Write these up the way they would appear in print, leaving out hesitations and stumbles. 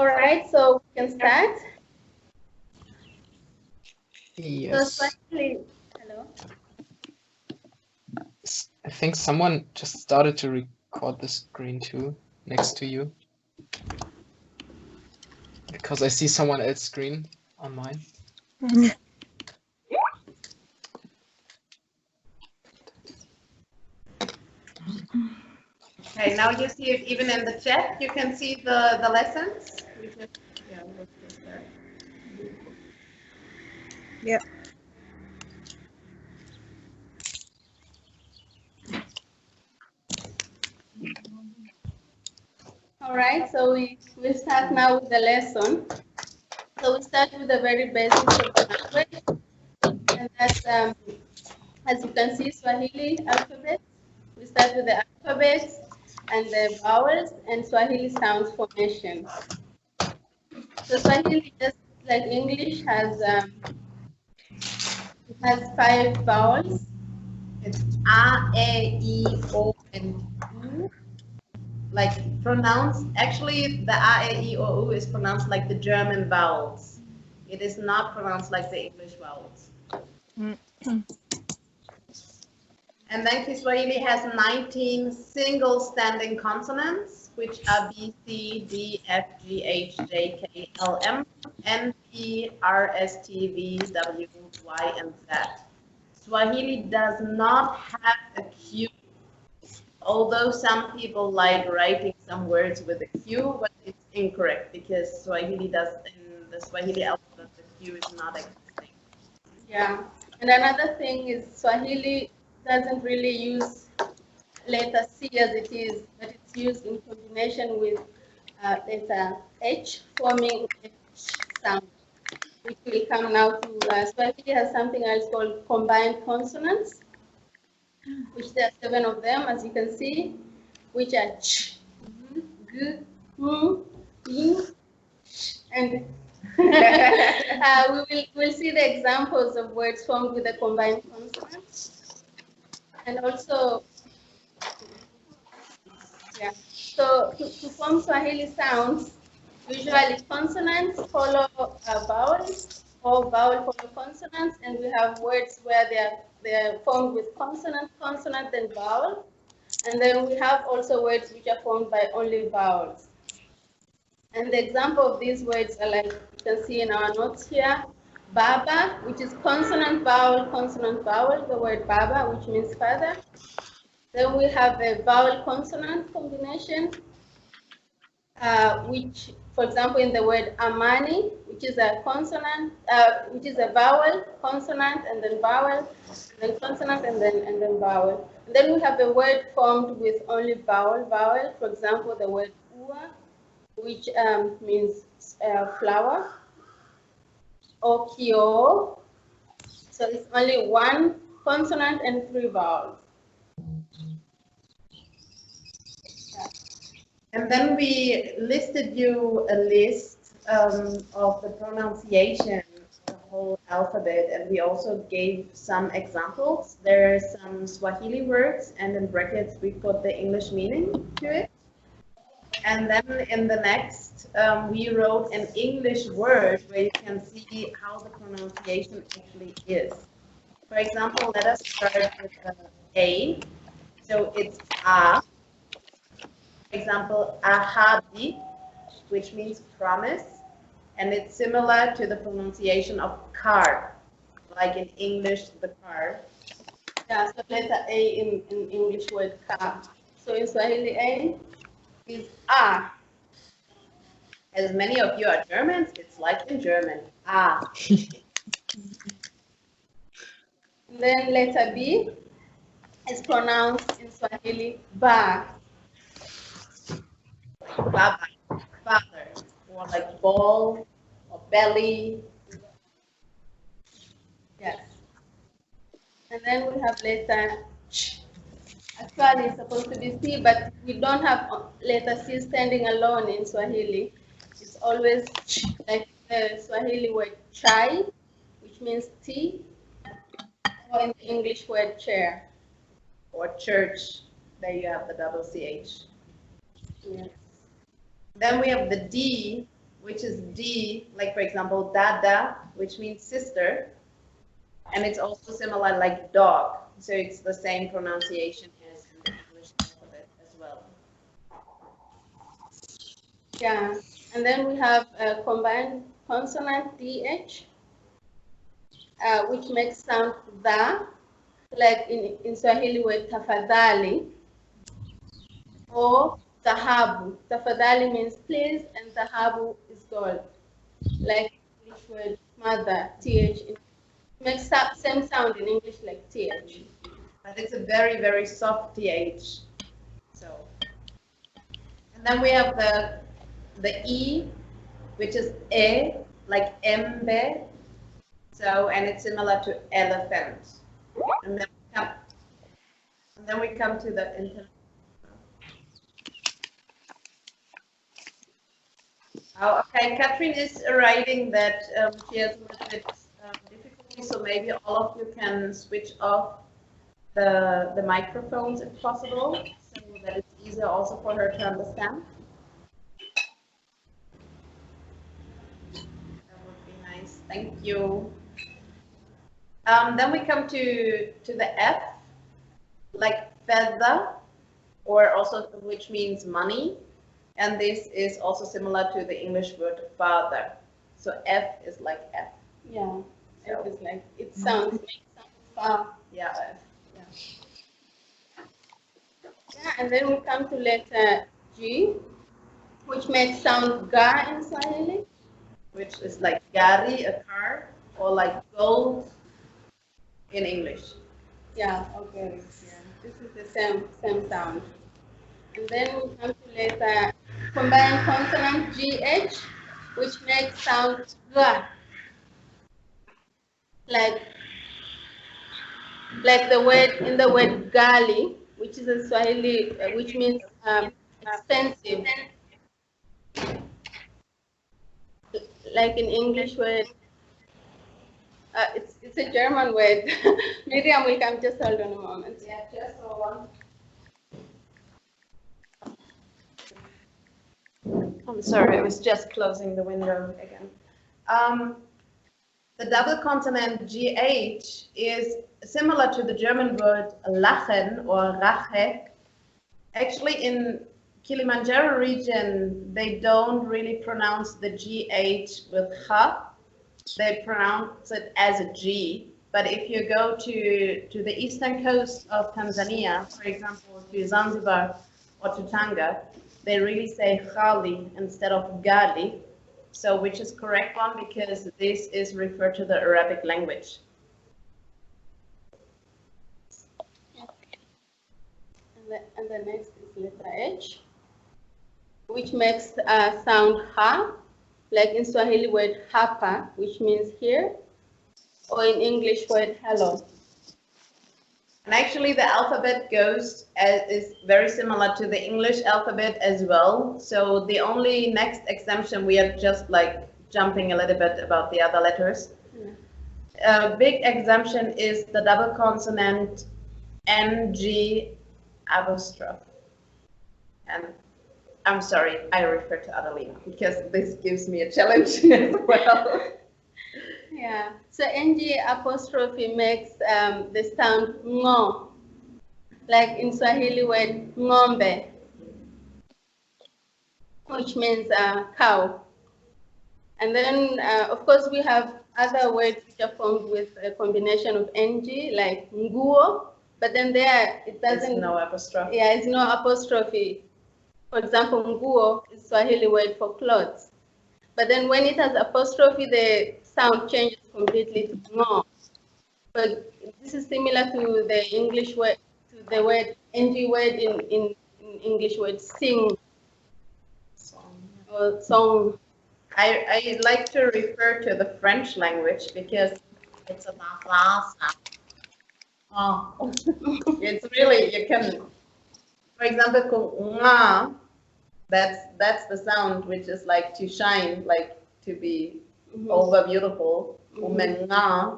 All right, so we can start. Yes. So Swahili, hello. I think someone just started to record the screen too, next to you. Because I see someone else's screen on mine. Okay, now you see it even in the chat. You can see the lessons. Yeah, let's just start. Yep. All right, so we start now with the lesson. So we start with the very basics of the language, and that's as you can see, Swahili alphabet. We start with the alphabets and the vowels and Swahili sounds formation. So Swahili, just like English, has 5 vowels. It's A, E, I, O, and U. Like pronounced, actually the A, E, I, O, U is pronounced like the German vowels. It is not pronounced like the English vowels. And then Kiswahili has 19 single standing consonants, which are B, C, D, F, G, H, J, K, L, M, N, P, R, S, T, V, W, Y, and Z. Swahili does not have a Q, although some people like writing some words with a Q, but it's incorrect because Swahili does, in the Swahili alphabet, the Q is not existing. Yeah, and another thing is Swahili doesn't really use letter C as it is, but it's used in combination with letter H, forming H sound, which will come now to Swahili has something else called combined consonants, which there are 7 of them, as you can see, which are ch, g, m, and we'll see the examples of words formed with the combined consonants. And also, yeah, so to form Swahili sounds, usually consonants follow vowels, or vowel follow consonants, and we have words where they're formed with consonant, then vowel. And then we have also words which are formed by only vowels. And the example of these words are like you can see in our notes here. Baba, which is consonant, vowel, the word Baba, which means father. Then we have a vowel consonant combination, which, for example, in the word Amani, which is a consonant, which is a vowel, consonant, and then vowel, and then consonant, and then vowel. And then we have a word formed with only vowel. For example, the word Ua, which means flower, or Kyo. So it's only 1 consonant and 3 vowels. And then we listed you a list of the pronunciation of the whole alphabet, and we also gave some examples. There are some Swahili words, and in brackets we put the English meaning to it. And then in the next, we wrote an English word where you can see how the pronunciation actually is. For example, let us start with A. So it's A. For example, ahadi, which means promise, and it's similar to the pronunciation of car, like in English, the car. Yeah, so letter A in English word car. So in Swahili, A is A. As many of you are Germans, it's like in German, A. Then letter B is pronounced in Swahili, Ba. Baba, father, or like ball or belly. Yes. And then we have letter Ch. Actually, it's supposed to be C, but we don't have letter C standing alone in Swahili. It's always Ch, like the Swahili word chai, which means tea, or in the English word chair. Or church, there you have the double CH. Yes. Then we have the D, which is D, like for example, dada, which means sister. And it's also similar like dog. So it's the same pronunciation as in the English alphabet as well. Yeah, and then we have a combined consonant DH, which makes sound the, like in Swahili word tafadhali, or dhahabu. Tafadhali means please, and dhahabu is gold. Like English word mother, TH. It makes same sound in English like TH. But it's a very, very soft TH. So, and then we have the E, which is E, like embe. So, and it's similar to elephant. And then we come to the international. Oh, okay, Catherine is writing that she has a little bit difficulty, so maybe all of you can switch off the microphones if possible, so that it's easier also for her to understand. That would be nice. Thank you. Then we come to the F, like feather, or also which means money. And this is also similar to the English word father. So F is like F. Yeah, F is like, it sounds, makes sound far. Yeah, F. Yeah, and then we come to letter G, which makes sound ga in Swahili. Which is like gari, a car, or like gold in English. Yeah, okay. Yeah. This is the same sound. And then we come to letter combined consonant GH, which makes sound ga. Like the word in the word gali, which is a Swahili, which means expensive. Like in English word, it's a German word. Miriam will come, just hold on a moment. Yeah, just hold on. I'm sorry, I was just closing the window again. The double consonant GH is similar to the German word lachen or rache. Actually, in Kilimanjaro region, they don't really pronounce the GH with ha. They pronounce it as a G. But if you go to the eastern coast of Tanzania, for example, to Zanzibar or to Tanga, they really say gali instead of gali. So which is correct one, because this is referred to the Arabic language. And the next is letter H, which makes sound ha, like in Swahili word hapa, which means here, or in English word hello. And actually the alphabet is very similar to the English alphabet as well. So the only next exemption, we are just like jumping a little bit about the other letters. A big exemption is the double consonant NG apostrophe. And I'm sorry, I refer to Adelina because this gives me a challenge as well. Yeah, so NG apostrophe makes the sound ngo, like in Swahili word ng'ombe, which means cow. And then, of course, we have other words which are formed with a combination of NG, like nguo, but then there it doesn't. There's no apostrophe. Yeah, it's no apostrophe. For example, nguo is Swahili word for clothes. But then when it has apostrophe, the sound changes completely to ngo. But this is similar to the English word, to the word NG word in English word sing or song. I like to refer to the French language because it's a oh. It's really, you can, for example, nga, that's the sound which is like to shine, like to be over beautiful. Nga,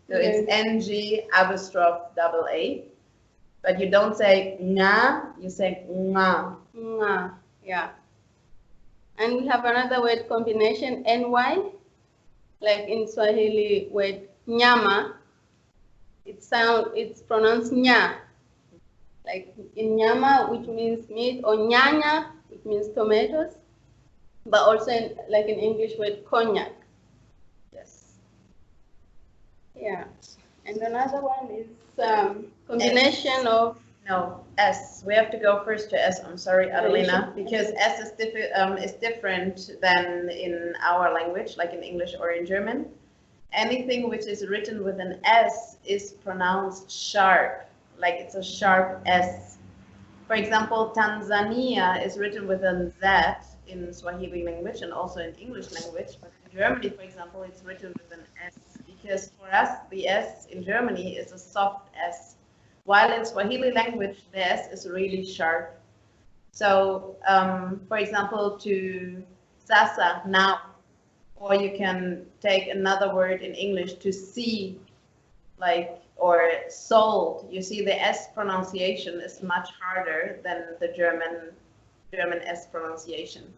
so it's NG apostrophe double A, but you don't say nga, you say nga. Nga, yeah. And we have another word combination, ny, like in Swahili word nyama. It's pronounced nya, like in nyama, which means meat, or nyanya, which means tomatoes, but also like in English word cognac. Yes. Yeah. And another one is combination of. No, S. We have to go first to S. I'm sorry, Adelina, because S is different than in our language, like in English or in German. Anything which is written with an S is pronounced sharp, like it's a sharp S. For example, Tanzania is written with a Z in Swahili language and also in English language, but in Germany, for example, it's written with an S, because for us, the S in Germany is a soft S. While in Swahili language, the S is really sharp. So, for example, to sasa, now, or you can take another word in English, to see, like, or sold. You see, the S pronunciation is much harder than the German S pronunciation.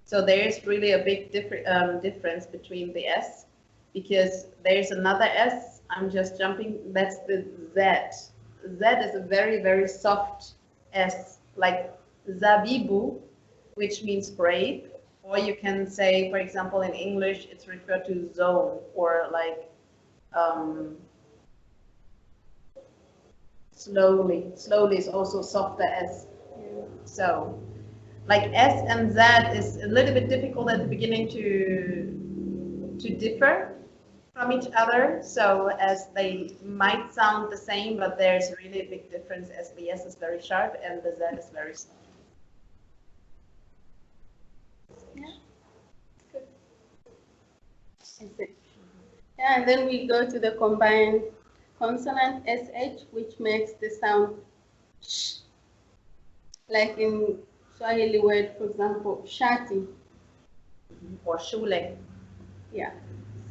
So there is really a big difference between the S, because there's another S, I'm just jumping, that's the Z. Z is a very, very soft S, like zabibu, which means grape, or you can say, for example, in English, it's referred to zone, or like slowly. Slowly is also softer S. So, like S and Z is a little bit difficult at the beginning to differ from each other, so as they might sound the same, but there's really a big difference, as the S is very sharp and the Z is very soft. Yeah, good. Yeah, and then we go to the combined consonant SH, which makes the sound sh, like in Swahili word, for example, shati. Or shule. Yeah.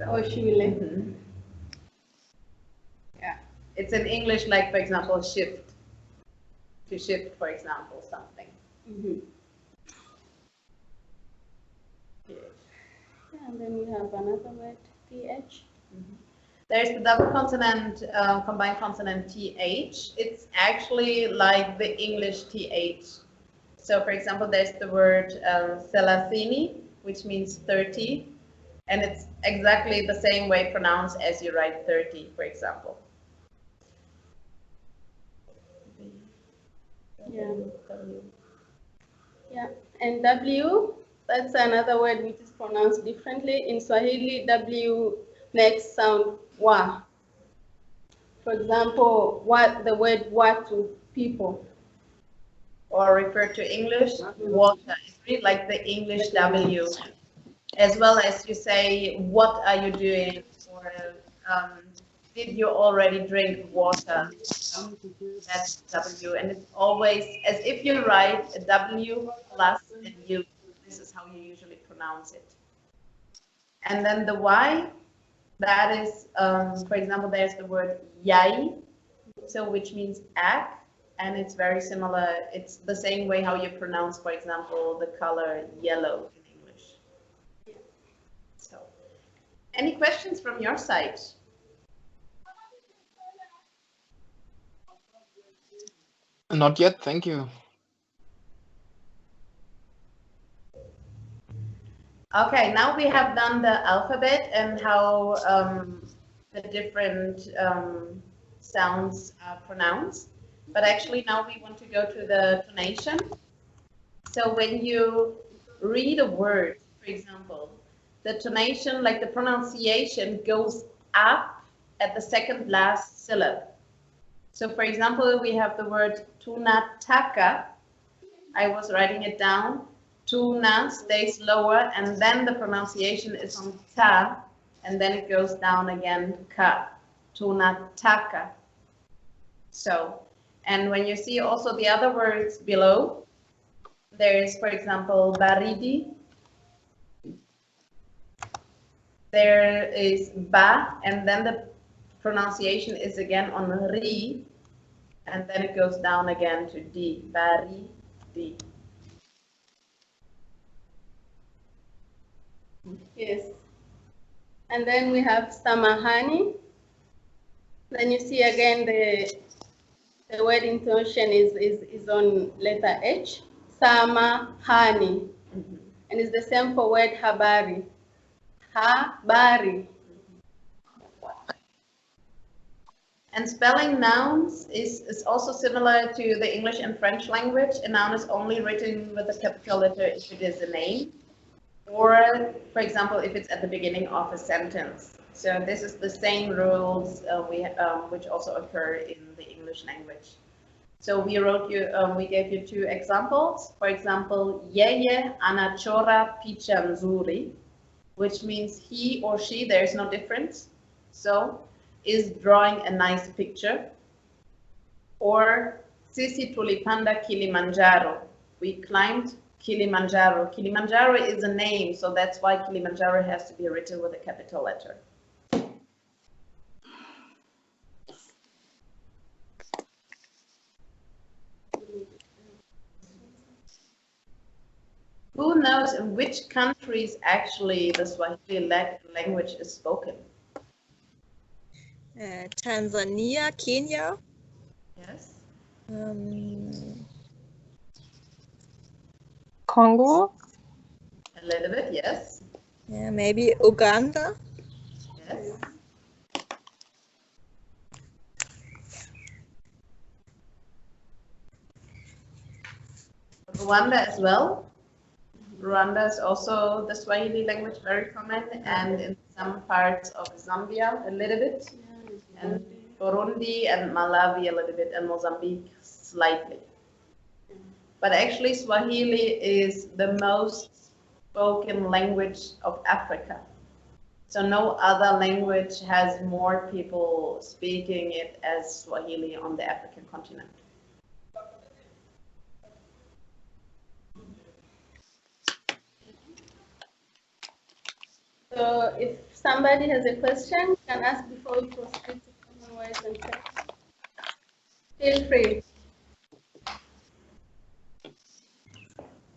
Or shule. Yeah. It's in English, like, for example, shift. To shift, for example, something. Yeah, and then we have another word, th. There's the double consonant, combined consonant th. It's actually like the English th. So, for example, there's the word selasini, which means 30. And it's exactly the same way pronounced as you write 30, for example. Yeah. Yeah, and W, that's another word which is pronounced differently. In Swahili, W makes sound wa. For example, the word watu, people. Or refer to English, water. It's really like the English W. As well as you say, what are you doing? Or did you already drink water? That's W. And it's always as if you write a W plus a U. This is how you usually pronounce it. And then the Y, that is, for example, there's the word yai, so which means egg. And it's very similar. It's the same way how you pronounce, for example, the color yellow in English. So, any questions from your side? Not yet, thank you. Okay, now we have done the alphabet and how the different sounds are pronounced. But actually now we want to go to the tonation. So when you read a word, for example, the tonation, like the pronunciation, goes up at the second last syllable. So for example, we have the word tunataka. I was writing it down. Tuna stays lower, and then the pronunciation is on ta, and then it goes down again, ka. Tunataka. So, and when you see also the other words below, there is, for example, baridi. There is ba, and then the pronunciation is again on ri, and then it goes down again to di. Baridi. Yes. And then we have samahani. Then you see again the word intonation is on letter H. Samahani. And it's the same for word habari. Habari. And spelling nouns is also similar to the English and French language. A noun is only written with a capital letter if it is a name, or, for example, if it's at the beginning of a sentence. So this is the same rules which also occur in the English language. So we gave you two examples. For example, yeye anachora picha nzuri, which means he or she, there is no difference. So, is drawing a nice picture. Or sisi tulipanda Kilimanjaro. We climbed Kilimanjaro. Kilimanjaro is a name, so that's why Kilimanjaro has to be written with a capital letter. Who knows in which countries actually the Swahili language is spoken? Tanzania, Kenya. Yes. Congo. A little bit, yes. Yeah, maybe Uganda. Yes. Rwanda as well. Rwanda is also the Swahili language very common, and in some parts of Zambia a little bit, and Burundi and Malawi a little bit, and Mozambique slightly. But actually Swahili is the most spoken language of Africa. So no other language has more people speaking it as Swahili on the African continent. So if somebody has a question, you can ask before we proceed to common words and phrases. Feel free.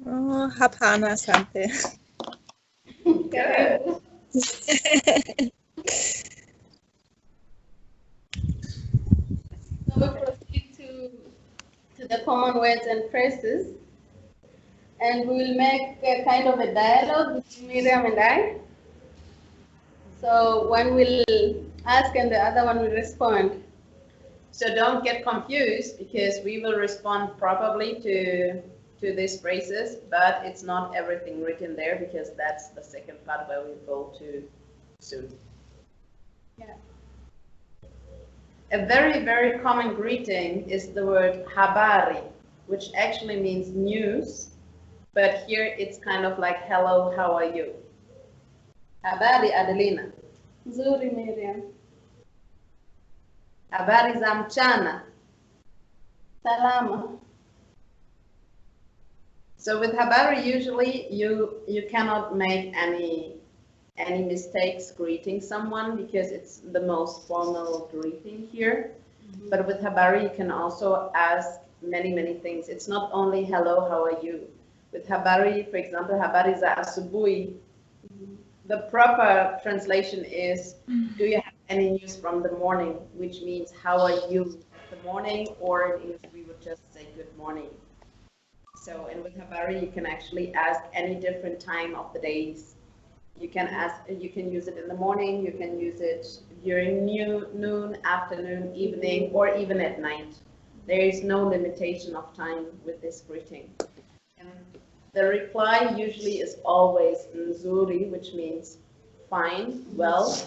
Oh, hapana, asante. Karibu. So we proceed to the common words and phrases, and we will make a kind of a dialogue between Miriam and I. So one will ask and the other one will respond. So don't get confused, because we will respond probably to these phrases, but it's not everything written there, because that's the second part where we go to soon. Yeah. A very, very common greeting is the word habari, which actually means news, but here it's kind of like, hello, how are you? Habari Adelina. Nzuri Miriam. Habari za mchana. Salama. So with habari, usually you cannot make any mistakes greeting someone, because it's the most formal greeting here. Mm-hmm. But with habari, you can also ask many things. It's not only hello, how are you? With habari, for example, habari za asubuhi, the proper translation is, do you have any news from the morning? Which means, how are you at the morning? Or in English, we would just say good morning. So, and with habari, you can actually ask any different time of the days. You can use it in the morning, you can use it during noon, afternoon, evening, or even at night. There is no limitation of time with this greeting. And the reply usually is always nzuri, which means fine, well,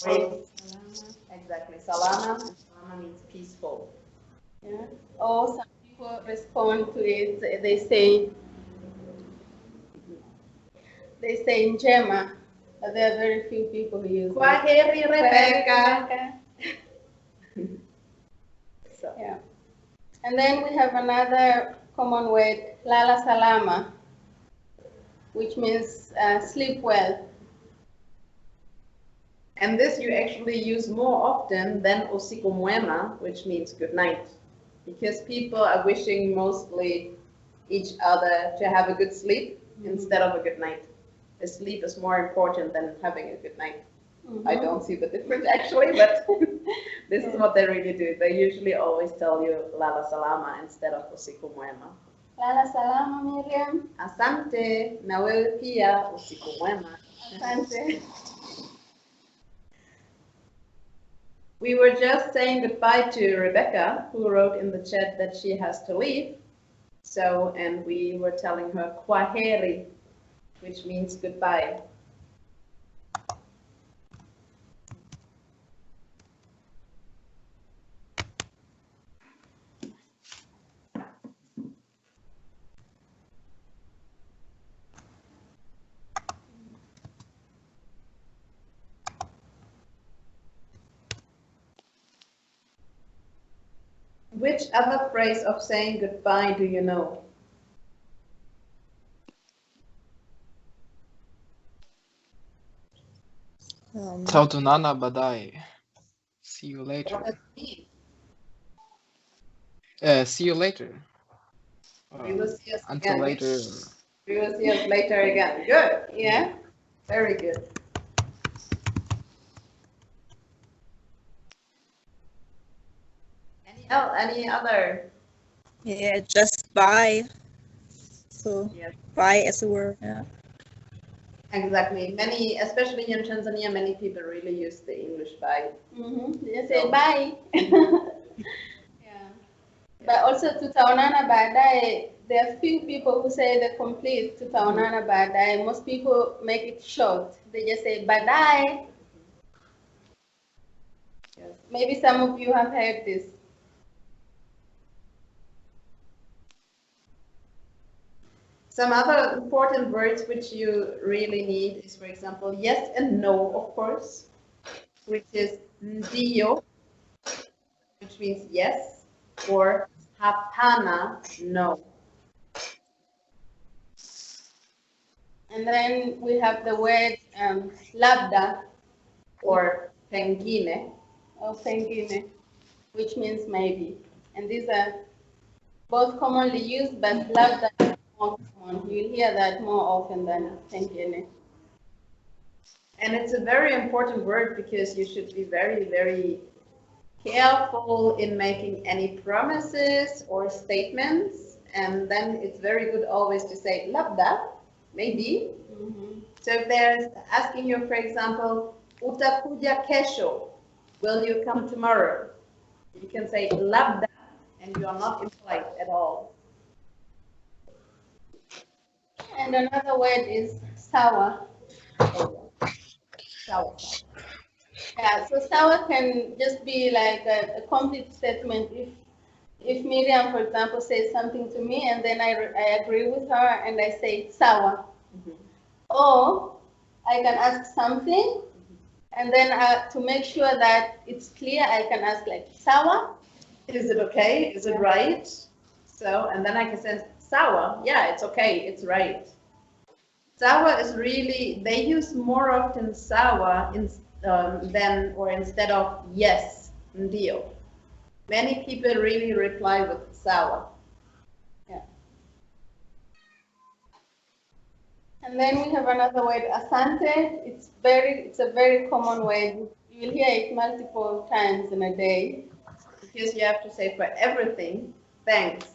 great. Exactly, salama, and salama means peaceful. Yeah. Or some people respond to it, they say njema, but there are very few people who use Kwaheri, Rebecca. So, yeah. And then we have another common word, lala salama, which means sleep well. And this you actually use more often than usiku mwema, which means good night, because people are wishing mostly each other to have a good sleep instead of a good night. sleep is more important than having a good night. I don't see the difference actually, but this is what they really do. They usually always tell you Lala Salama instead of usiku mwema. Lala salama, Miriam. Asante, na wewe pia usiku mwema. Asante. We were just saying goodbye to Rebecca, who wrote in the chat that she has to leave. So, and we were telling her kwaheri, which means goodbye. Which other phrase of saying goodbye do you know? Tautunana badai. See you What later. does it mean? See you later. We will see us Until again. later. We will see us later again. Good. Yeah. Very good. Any other? Yeah, just bye. So Yes. bye as a word. Yeah. Exactly. Many, especially in Tanzania, many people really use the English bye. They say bye. Yeah. But also tutaonana baadaye. There are few people who say the complete tutaonana baadaye. Most people make it short. They just say baadaye. Yes. Maybe some of you have heard this. Some other important words which you really need is, for example, yes and no, of course, which is ndio, which means yes, or hapana, no. And then we have the word labda Or pengine. or pengine, which means maybe. And these are both commonly used, but labda is more common. You'll hear that more often than pengine. And it's a very important word because you should be very, very careful in making any promises or statements. And then it's very good always to say labda, maybe. So if they're asking you, for example, utakuja kesho, will you come tomorrow? You can say labda, and you are not impolite at all. And another word is sawa. Sawa. Yeah, so sawa can just be like a complete statement. If Miriam, for example, says something to me and then I agree with her and I say sawa. Or I can ask something and then to make sure that it's clear, I can ask like sawa. Is it okay? Is it right? So, and then I can say sawa. Yeah, it's okay. It's right. Sawa is really, they use more often sawa than or instead of yes, ndio. Many people really reply with sawa. Yeah. And then we have another word, asante. It's a very common word. You'll hear it multiple times in a day. Because you have to say for everything, thanks.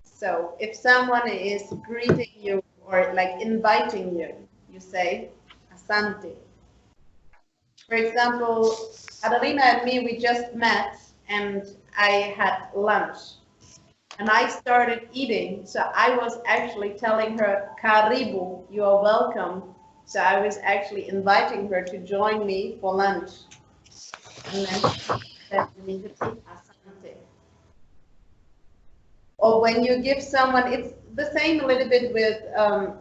So if someone is greeting you or like inviting you, you say asante. For example, Adelina and me, we just met and I had lunch. And I started eating, so I was actually telling her, karibu, you are welcome. So I was actually inviting her to join me for lunch. And then she said immediately, asante. Or when you give someone, it's the same a little bit with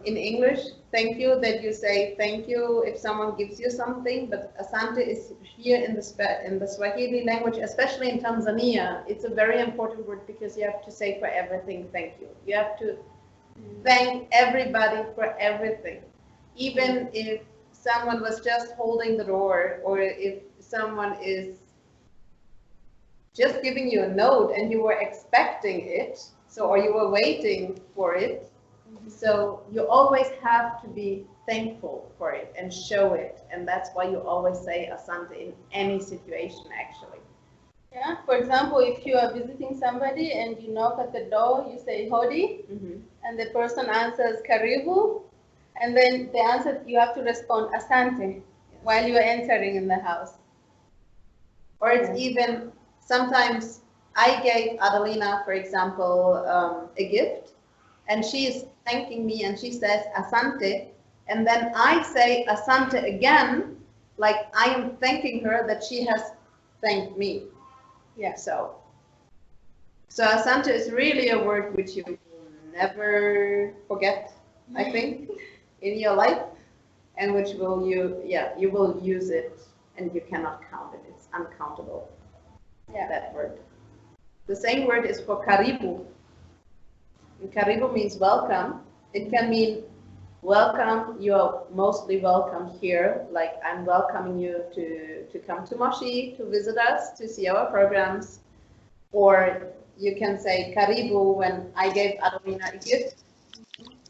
in English, thank you, that you say thank you if someone gives you something, but asante is here in the Swahili language, especially in Tanzania, it's a very important word because you have to say for everything thank you. You have to thank everybody for everything. Even if someone was just holding the door or if someone is just giving you a note and you were expecting it, so or you were waiting for it, So you always have to be thankful for it and show it. And that's why you always say asante in any situation, actually. Yeah, for example, if you are visiting somebody and you knock at the door, you say hodi, and the person answers karibu, and then the answer, you have to respond asante while you are entering in the house. Or it's even, sometimes I gave Adelina, for example, a gift, and she is thanking me and she says asante, and then I say asante again, like I am thanking her that she has thanked me. Yeah. So asante is really a word which you will never forget, I think, in your life, and which will you will use it and you cannot count it. It's uncountable. Yeah. That word. The same word is for karibu. And karibu means welcome. It can mean welcome, you are mostly welcome here, like I'm welcoming you to come to Moshi, to visit us, to see our programs. Or you can say karibu when I gave Adelina a gift.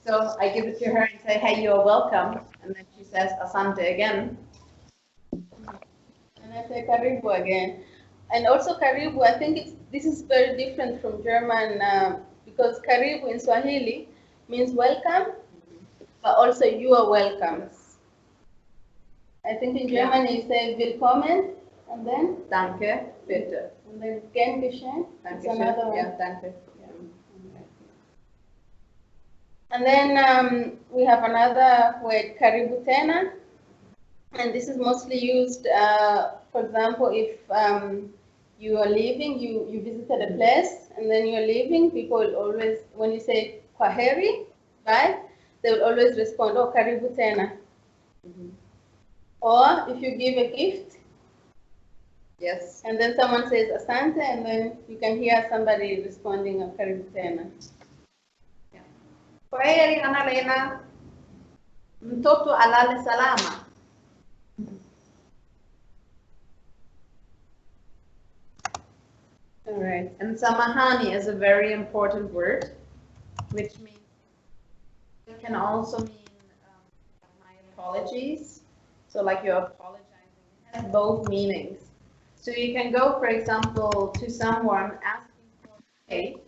So I give it to her and say, hey, you're welcome. And then she says asante again. And I say karibu again. And also karibu, I think this is very different from German because karibu in Swahili means welcome, but also you are welcome. I think in German you say willkommen and then Danke, bitte. And then gern geschehen. That's another one. Yeah, danke. Yeah. And then we have another word, karibu tena. And this is mostly used, for example, if you are leaving, you visited a place, and then you're leaving, people will always, when you say kwaheri, bye, they will always respond, oh, karibu tena. Or if you give a gift, yes, and then someone says asante, and then you can hear somebody responding, oh, karibu tena. Kwaheri Annalena, mtoto alale salama. All right. And samahani is a very important word, which means it can also mean my apologies. So like you're apologizing. It has both meanings. So you can go, for example, to someone asking for aid,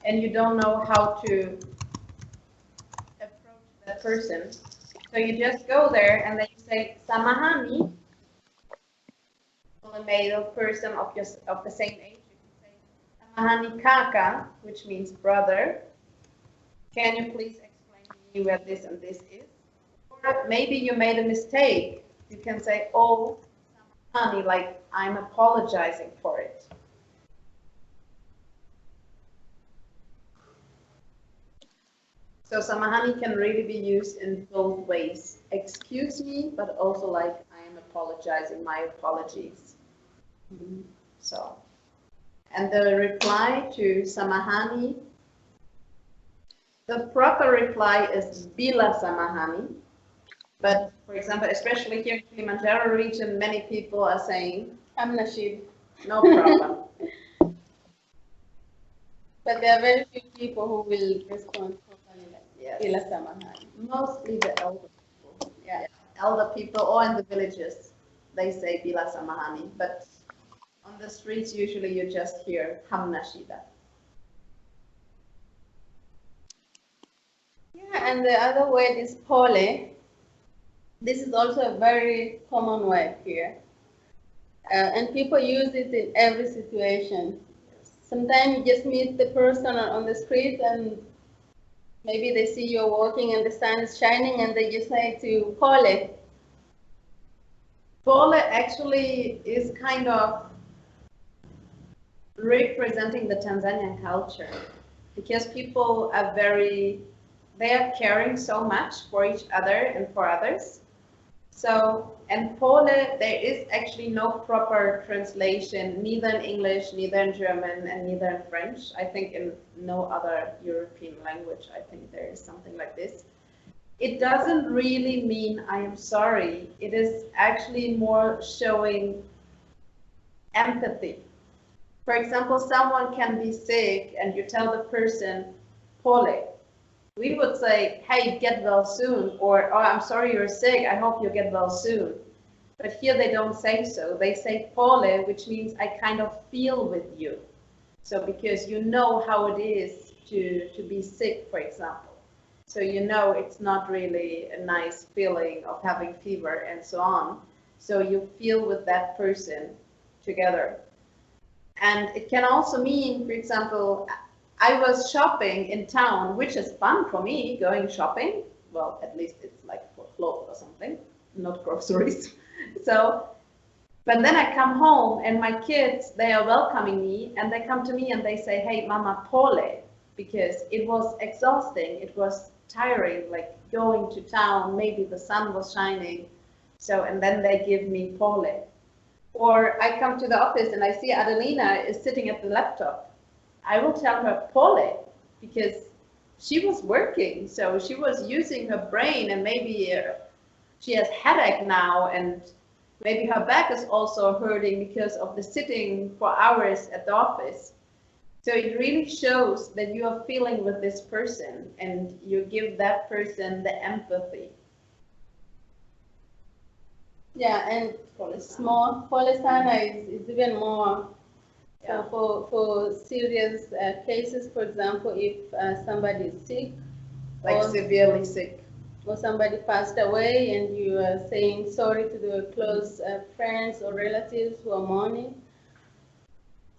and you don't know how to approach that person. So you just go there and then you say samahani. A male person of the same age. Samahani kaka, which means brother. Can you please explain to me where this and this is? Or maybe you made a mistake. You can say, oh, samahani, like I'm apologizing for it. So samahani can really be used in both ways. Excuse me, but also like I am apologizing, my apologies. So. And the reply to samahani, the proper reply is bila samahani. But for example, especially here in Kilimanjaro region, many people are saying Amnashid. No problem. But there are very few people who will respond properly like Yes. bila samahani. Mostly the elder people. Yeah. Elder people or in the villages, they say bila samahani. But on the streets, usually you just hear hamnashida. Yeah, and the other word is pole. This is also a very common word here. And people use it in every situation. Sometimes you just meet the person on the street and maybe they see you're walking and the sun is shining and they just say to you, pole. Pole actually is kind of representing the Tanzanian culture because people are they are caring so much for each other and for others. So, and pole, there is actually no proper translation, neither in English, neither in German, and neither in French. I think in no other European language, I think there is something like this. It doesn't really mean I am sorry. It is actually more showing empathy. For example, someone can be sick and you tell the person, pole, We would say, hey, get well soon, or oh, I'm sorry you're sick, I hope you get well soon. But here they don't say so. They say pole, which means I kind of feel with you. So because you know how it is to be sick, for example. So you know it's not really a nice feeling of having fever and so on. So you feel with that person together. And it can also mean, for example, I was shopping in town, which is fun for me, going shopping. Well, at least it's like for clothes or something, not groceries. So, but then I come home and my kids, they are welcoming me and they come to me and they say, hey, Mama, pole, because it was exhausting. It was tiring, like going to town, maybe the sun was shining. So, and then they give me pole. Or I come to the office and I see Adelina is sitting at the laptop. I will tell her pole because she was working. So she was using her brain and maybe she has headache now and maybe her back is also hurting because of the sitting for hours at the office. So it really shows that you are feeling with this person and you give that person the empathy. Yeah, and small polisana is even more. Yeah. So for serious cases, for example, if somebody is sick, Like or, severely sick. or somebody passed away and you are saying sorry to the close friends or relatives who are mourning.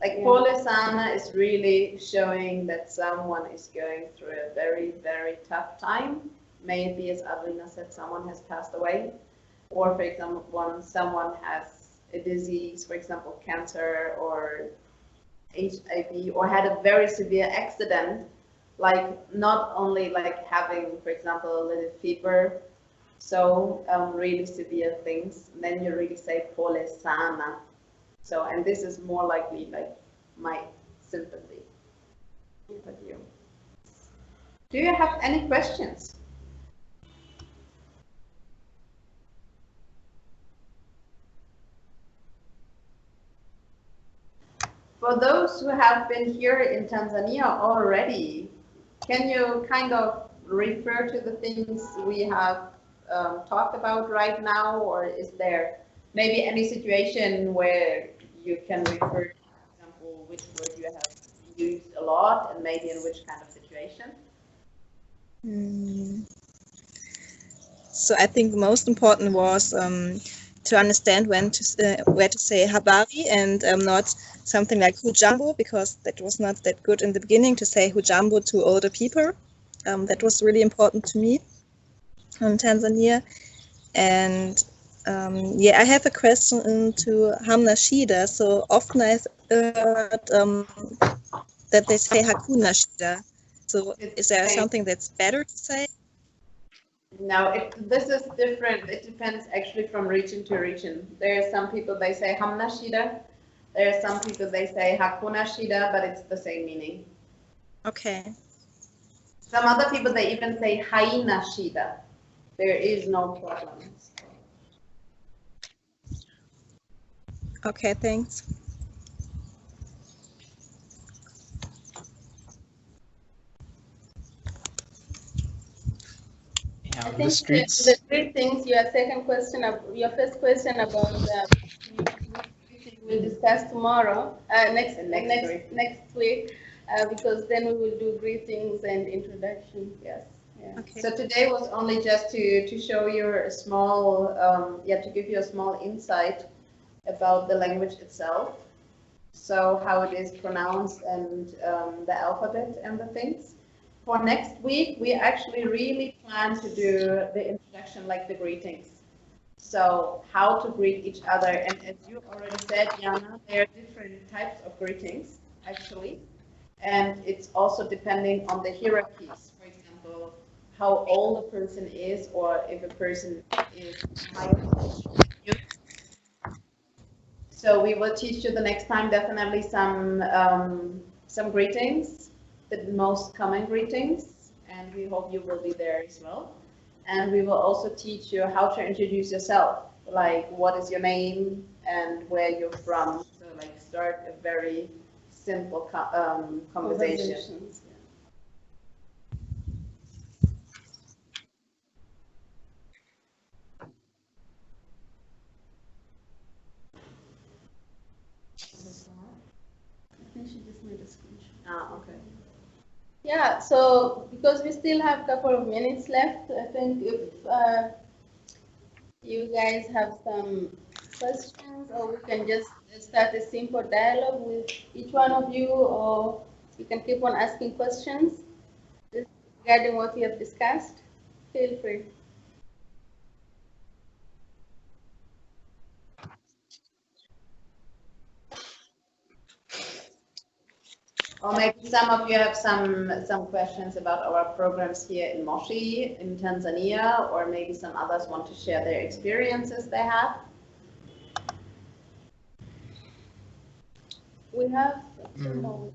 Like Yeah. polisana is really showing that someone is going through a very, very tough time. Maybe, as Adelina said, someone has passed away. Or, for example, when someone has a disease, for example, cancer or HIV, or had a very severe accident, like not only like having, for example, a little fever, so really severe things, then you really say pole sana. So, and this is more likely like my sympathy with you. Do you have any questions? For those who have been here in Tanzania already, can you kind of refer to the things we have talked about right now, or is there maybe any situation where you can refer to, for example, which word you have used a lot and maybe in which kind of situation? So I think the most important was to understand when to where to say habari and not something like hujambo, because that was not that good in the beginning to say hujambo to older people. That was really important to me in Tanzania. And yeah, I have a question to Hamna Shida. So often I heard that they say hakuna shida. So is there something that's better to say? No, this is different. It depends actually from region to region. There are some people they say hamna shida. There are some people they say hakuna shida, but it's the same meaning. Okay. Some other people they even say haina shida. There is no problem. Okay, thanks. Yeah, I on think the streets. the greetings, your first question about we'll discuss tomorrow, next week, because then we will do greetings and introduction. Yes. Yeah. Okay. So today was only just to show you a small, to give you a small insight about the language itself. So how it is pronounced and the alphabet and the things. For next week, we actually really plan to do the introduction, like the greetings. So how to greet each other. And as you already said, Jana, there are different types of greetings, actually. And it's also depending on the hierarchies. For example, how old a person is, or if a person is higher than you. So we will teach you the next time definitely some greetings, the most common greetings, and we hope you will be there as well. And we will also teach you how to introduce yourself, like what is your name and where you're from. So like start a very simple conversation. Ah, okay. Yeah, so because we still have a couple of minutes left, I think if you guys have some questions, or we can just start a simple dialogue with each one of you, or you can keep on asking questions regarding what we have discussed. Feel free. Or maybe some of you have some questions about our programs here in Moshi, in Tanzania, or maybe some others want to share their experiences they have. We have 2 more.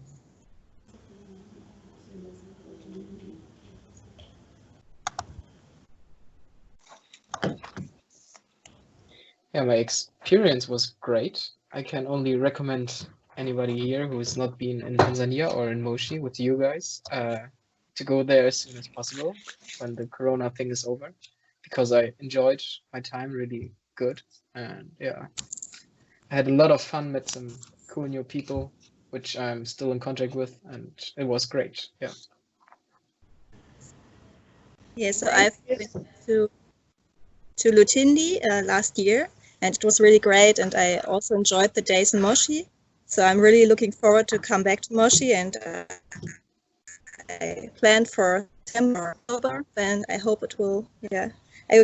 Yeah, my experience was great. I can only recommend anybody here who has not been in Tanzania or in Moshi with you guys to go there as soon as possible when the Corona thing is over, because I enjoyed my time really good. And yeah, I had a lot of fun, met some cool new people, which I'm still in contact with, and it was great. Yeah. Yeah, so I've been to Lutindi last year, and it was really great, and I also enjoyed the days in Moshi. So I'm really looking forward to come back to Moshi, and I planned for September or October, and I hope it will, I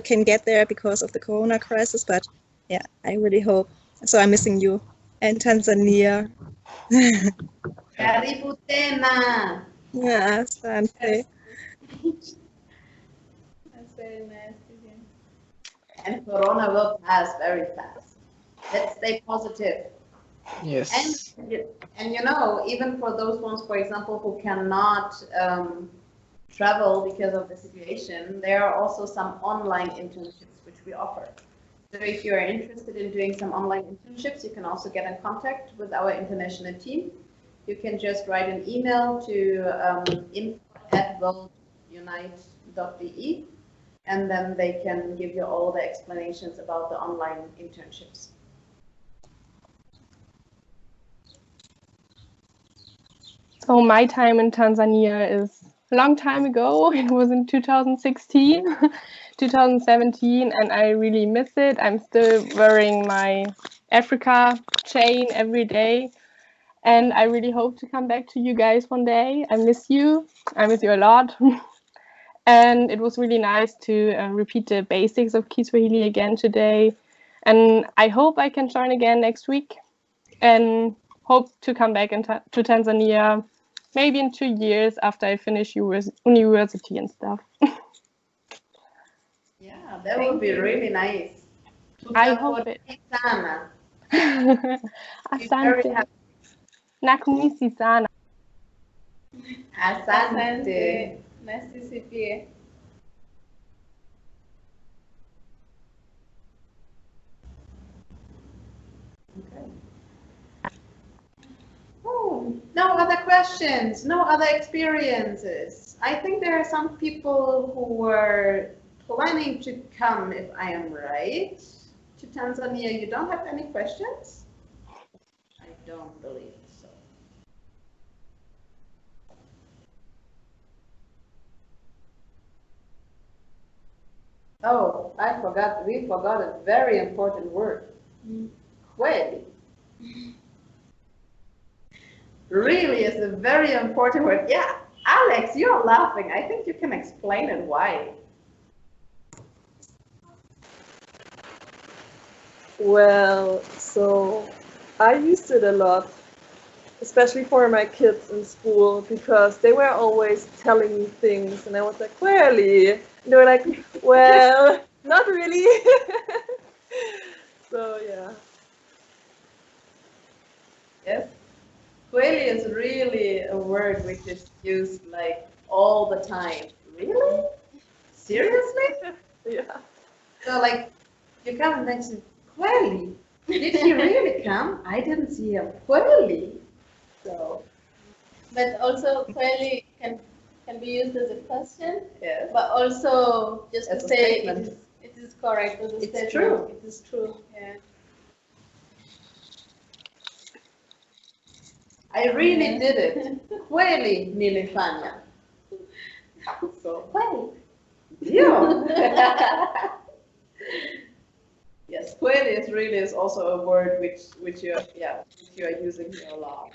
can get there because of the Corona crisis, but yeah, I really hope. So I'm missing you and Tanzania. Karibu tena. Yeah, asante. That's very nice to hear. And Corona will pass very fast. Let's stay positive. Yes. And you know, even for those ones, for example, who cannot travel because of the situation, there are also some online internships which we offer. So if you are interested in doing some online internships, you can also get in contact with our international team. You can just write an email to info@worldunite.de, and then they can give you all the explanations about the online internships. So my time in Tanzania is a long time ago. It was in 2016, 2017, and I really miss it. I'm still wearing my Africa chain every day, and I really hope to come back to you guys one day. I miss you. I miss you a lot. And it was really nice to repeat the basics of Kiswahili again today. And I hope I can join again next week, and hope to come back to Tanzania maybe in 2 years after I finish university and stuff. Yeah, that would be really nice. I hope it. Sana. Asante. Nakumisi sana. Asante. Nice to see you. Okay. Oh, no other questions, no other experiences. I think there are some people who were planning to come, if I am right, to Tanzania. You don't have any questions? I don't believe so. Oh, we forgot a very important word. Kweli. Really is a very important word. Yeah, Alex, you're laughing. I think you can explain it why. Well, so I used it a lot, especially for my kids in school, because they were always telling me things, and I was like, "Really?" And they were like, "Well, not really." So yeah. Yes. Kweli is really a word which is used like all the time. Really? Seriously? Yeah. So like you come and then say, Kweli, did he really come? I didn't see him. Kweli. So But also, kweli can be used as a question, yes. but also just As to a say statement. it is correct. As a It's statement. true. It is true. Yeah. I really did it. Kweli nilifanya. So, Well, yeah. Yes, kweli is also a word which you are using here a lot.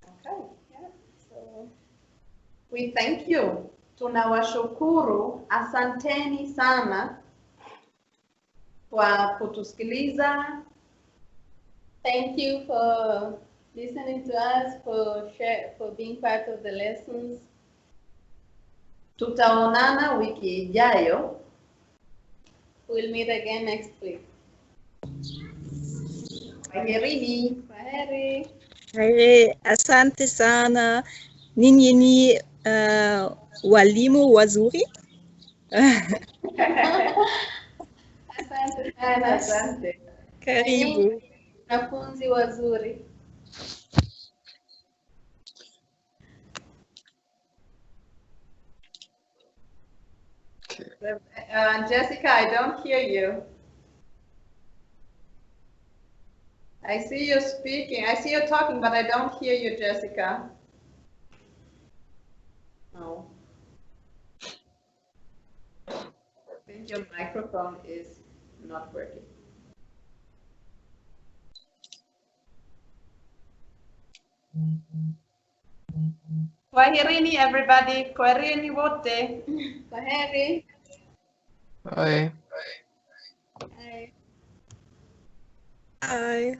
Okay, yeah. So we thank you. Tunawashukuru, asanteni sana kwa kutusikiliza. thank you for listening to us, for being part of the lessons. Tutaonana wiki ijayo. We'll meet again next week. Kwaherini. Kwaheri. Hey, asante sana. Ninyi ni walimu wazuri. Asante sana. Asante. Karibu. Wanafunzi wazuri. Jessica, I don't hear you. I see you speaking. I see you talking, but I don't hear you, Jessica. No. I think your microphone is not working. Kwaherini, everybody. Kwaherini wote. Kwaheri. Bye. Bye. Bye.